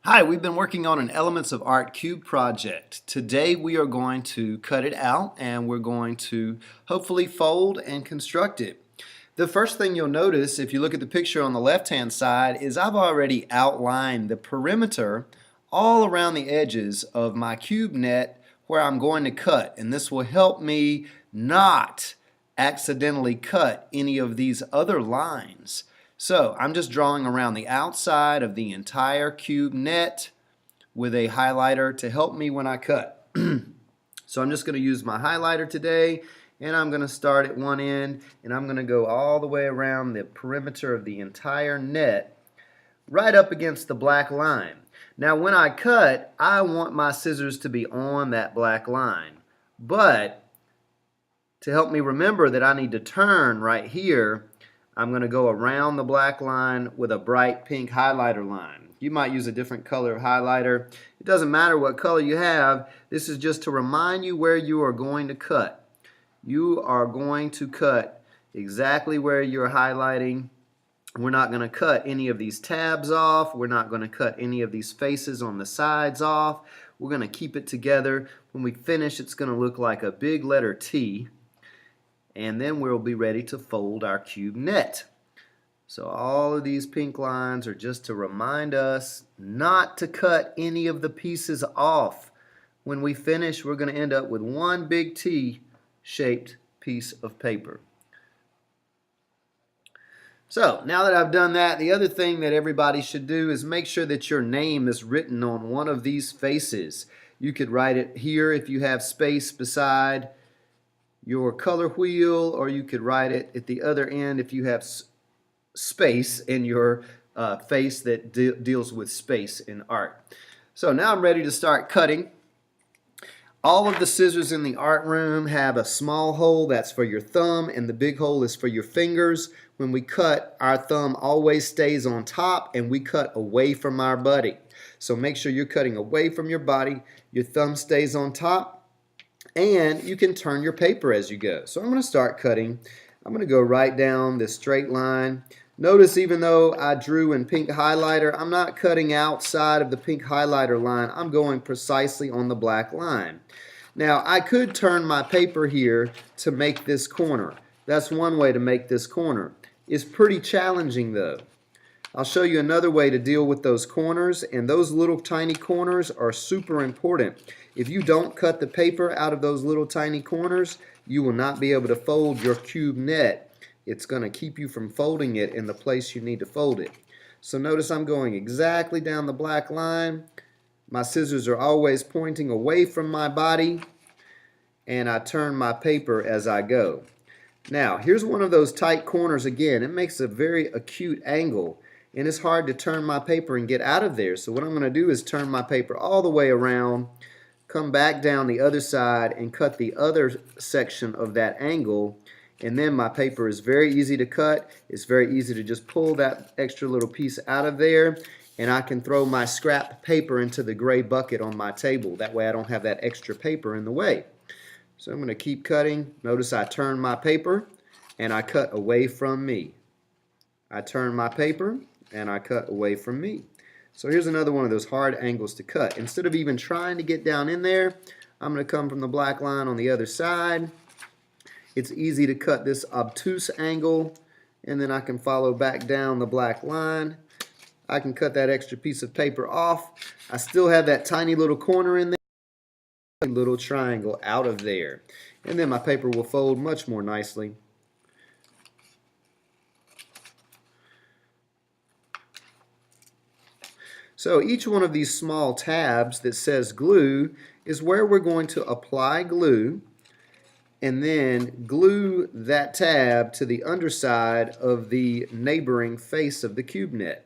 Hi, we've been working on an Elements of Art cube project. Today we are going to cut it out and we're going to hopefully fold and construct it. The first thing you'll notice if you look at the picture on the left hand side is I've already outlined the perimeter all around the edges of my cube net where I'm going to cut, and this will help me not accidentally cut any of these other lines. So I'm just drawing around the outside of the entire cube net with a highlighter to help me when I cut. So I'm just going to use my highlighter today, and I'm going to start at one end and I'm going to go all the way around the perimeter of the entire net right up against the black line. Now when I cut, I want my scissors to be on that black line, but to help me remember that I need to turn right here, I'm going to go around the black line with a bright pink highlighter line. You might use a different color of highlighter. It doesn't matter what color you have. This is just to remind you where you are going to cut. You are going to cut exactly where you're highlighting. We're not going to cut any of these tabs off. We're not going to cut any of these faces on the sides off. We're going to keep it together. When we finish, it's going to look like a big letter T. And then we'll be ready to fold our cube net. So all of these pink lines are just to remind us not to cut any of the pieces off. When we finish, we're going to end up with one big T-shaped piece of paper. So now that I've done that, the other thing that everybody should do is make sure that your name is written on one of these faces. You could write it here if you have space beside your color wheel, or you could write it at the other end if you have space in your face that deals with space in art. So now I'm ready to start cutting. All of the scissors in the art room have a small hole that's for your thumb, and the big hole is for your fingers. When we cut, our thumb always stays on top and we cut away from our body. So make sure you're cutting away from your body, your thumb stays on top, and you can turn your paper as you go. So I'm going to start cutting. I'm going to go right down this straight line. Notice even though I drew in pink highlighter, I'm not cutting outside of the pink highlighter line. I'm going precisely on the black line. Now I could turn my paper here to make this corner. That's one way to make this corner. It's pretty challenging though. I'll show you another way to deal with those corners, and those little tiny corners are super important. If you don't cut the paper out of those little tiny corners, you will not be able to fold your cube net. It's going to keep you from folding it in the place you need to fold it. So notice I'm going exactly down the black line. My scissors are always pointing away from my body, and I turn my paper as I go. Now here's one of those tight corners again. It makes a very acute angle, and it's hard to turn my paper and get out of there. So what I'm going to do is turn my paper all the way around, come back down the other side and cut the other section of that angle, and then my paper is very easy to cut. It's very easy to just pull that extra little piece out of there, and I can throw my scrap paper into the gray bucket on my table. That way I don't have that extra paper in the way. So I'm going to keep cutting. Notice I turn my paper and I cut away from me. I turn my paper and I cut away from me. So here's another one of those hard angles to cut. Instead of even trying to get down in there, I'm going to come from the black line on the other side. It's easy to cut this obtuse angle, and then I can follow back down the black line. I can cut that extra piece of paper off. I still have that tiny little corner in there, a little triangle out of there. And then my paper will fold much more nicely. So each one of these small tabs that says glue is where we're going to apply glue and then glue that tab to the underside of the neighboring face of the cube net.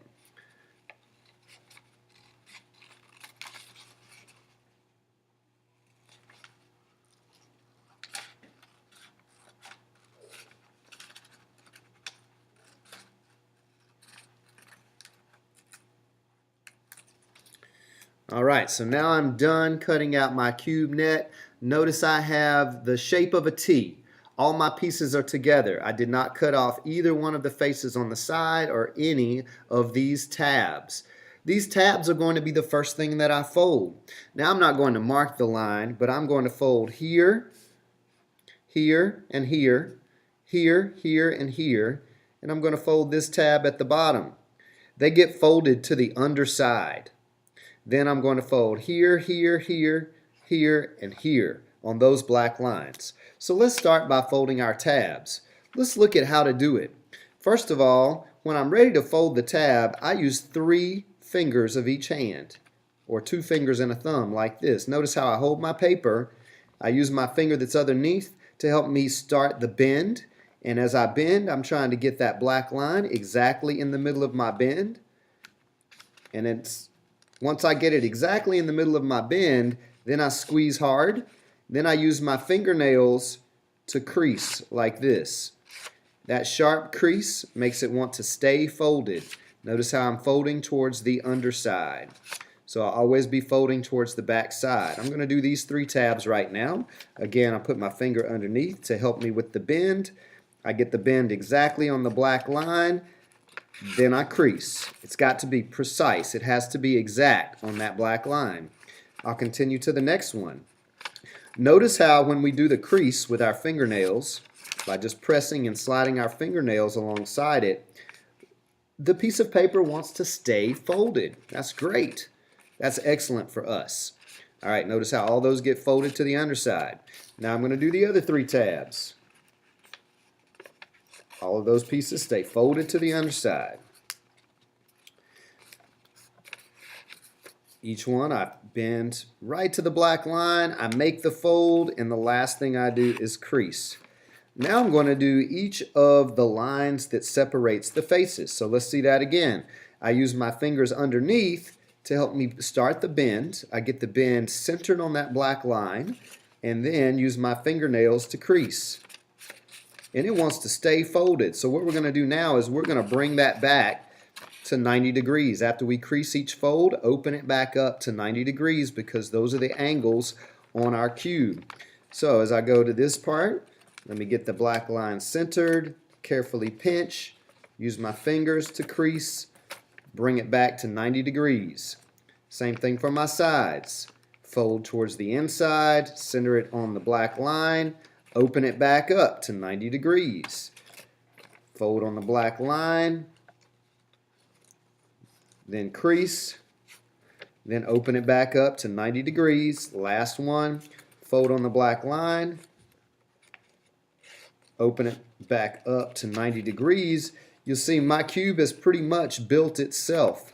Alright, so now I'm done cutting out my cube net. Notice I have the shape of a T. All my pieces are together. I did not cut off either one of the faces on the side or any of these tabs. These tabs are going to be the first thing that I fold. Now I'm not going to mark the line, but I'm going to fold here, here, and here, here, here, and here, and I'm going to fold this tab at the bottom. They get folded to the underside. Then I'm going to fold here, here, here, here, and here on those black lines. So let's start by folding our tabs. Let's look at how to do it. First of all, when I'm ready to fold the tab, I use 3 fingers of each hand, or 2 fingers and a thumb like this. Notice how I hold my paper. I use my finger that's underneath to help me start the bend. And as I bend, I'm trying to get that black line exactly in the middle of my bend. And once I get it exactly in the middle of my bend, then I squeeze hard. Then I use my fingernails to crease like this. That sharp crease makes it want to stay folded. Notice how I'm folding towards the underside. So I'll always be folding towards the back side. I'm going to do these 3 tabs right now. Again, I'll put my finger underneath to help me with the bend. I get the bend exactly on the black line. Then I crease. It's got to be precise. It has to be exact on that black line. I'll continue to the next one. Notice how when we do the crease with our fingernails, by just pressing and sliding our fingernails alongside it, the piece of paper wants to stay folded. That's great. That's excellent for us. All right, notice how all those get folded to the underside. Now I'm going to do the other 3 tabs. All of those pieces stay folded to the underside. Each one I bend right to the black line, I make the fold, and the last thing I do is crease. Now I'm going to do each of the lines that separates the faces. So let's see that again. I use my fingers underneath to help me start the bend. I get the bend centered on that black line, and then use my fingernails to crease. And it wants to stay folded. So what we're going to do now is we're going to bring that back to 90 degrees. After we crease each fold, open it back up to 90 degrees because those are the angles on our cube. So as I go to this part, let me get the black line centered, carefully pinch, use my fingers to crease, bring it back to 90 degrees. Same thing for my sides. Fold towards the inside, center it on the black line, open it back up to 90 degrees. Fold on the black line, then crease, then open it back up to 90 degrees. Last one, fold on the black line, open it back up to 90 degrees. You'll see my cube has pretty much built itself.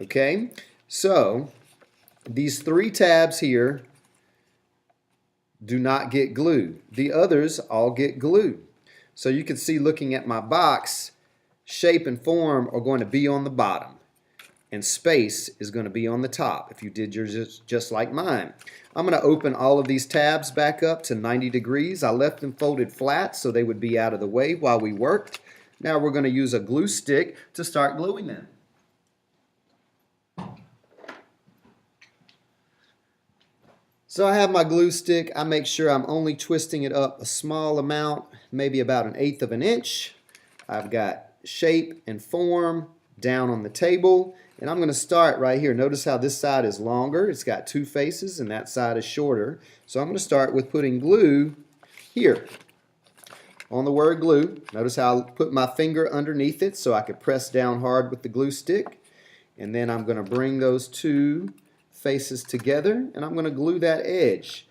Okay, so these 3 tabs here do not get glue. The others all get glue. So you can see, looking at my box, shape and form are going to be on the bottom, and space is going to be on the top if you did yours just like mine. I'm going to open all of these tabs back up to 90 degrees. I left them folded flat so they would be out of the way while we worked. Now we're going to use a glue stick to start gluing them. So I have my glue stick. I make sure I'm only twisting it up a small amount, maybe about 1/8 of an inch. I've got shape and form down on the table, and I'm going to start right here. Notice how this side is longer. It's got 2 faces, and that side is shorter. So I'm going to start with putting glue here on the word glue. Notice how I put my finger underneath it so I could press down hard with the glue stick. And then I'm going to bring those 2 faces together, and I'm going to glue that edge.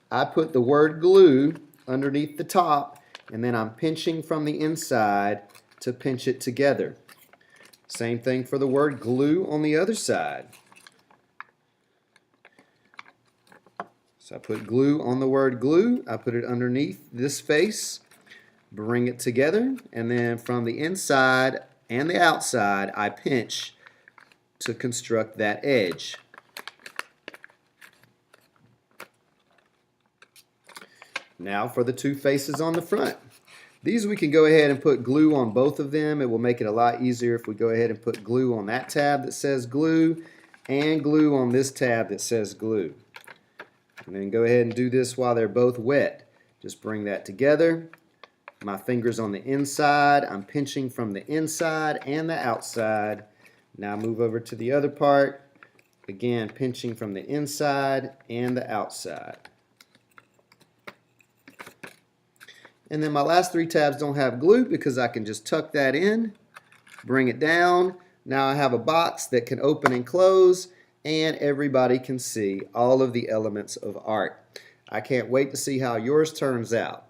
I put the word glue underneath the top, and then I'm pinching from the inside to pinch it together. Same thing for the word glue on the other side. So I put glue on the word glue. I put it underneath this face, bring it together, and then from the inside and the outside, I pinch to construct that edge. Now for the 2 faces on the front. These we can go ahead and put glue on both of them. It will make it a lot easier if we go ahead and put glue on that tab that says glue and glue on this tab that says glue. And then go ahead and do this while they're both wet. Just bring that together. My fingers on the inside. I'm pinching from the inside and the outside. Now move over to the other part. Again, pinching from the inside and the outside. And then my last 3 tabs don't have glue because I can just tuck that in, bring it down. Now I have a box that can open and close, and everybody can see all of the elements of art. I can't wait to see how yours turns out.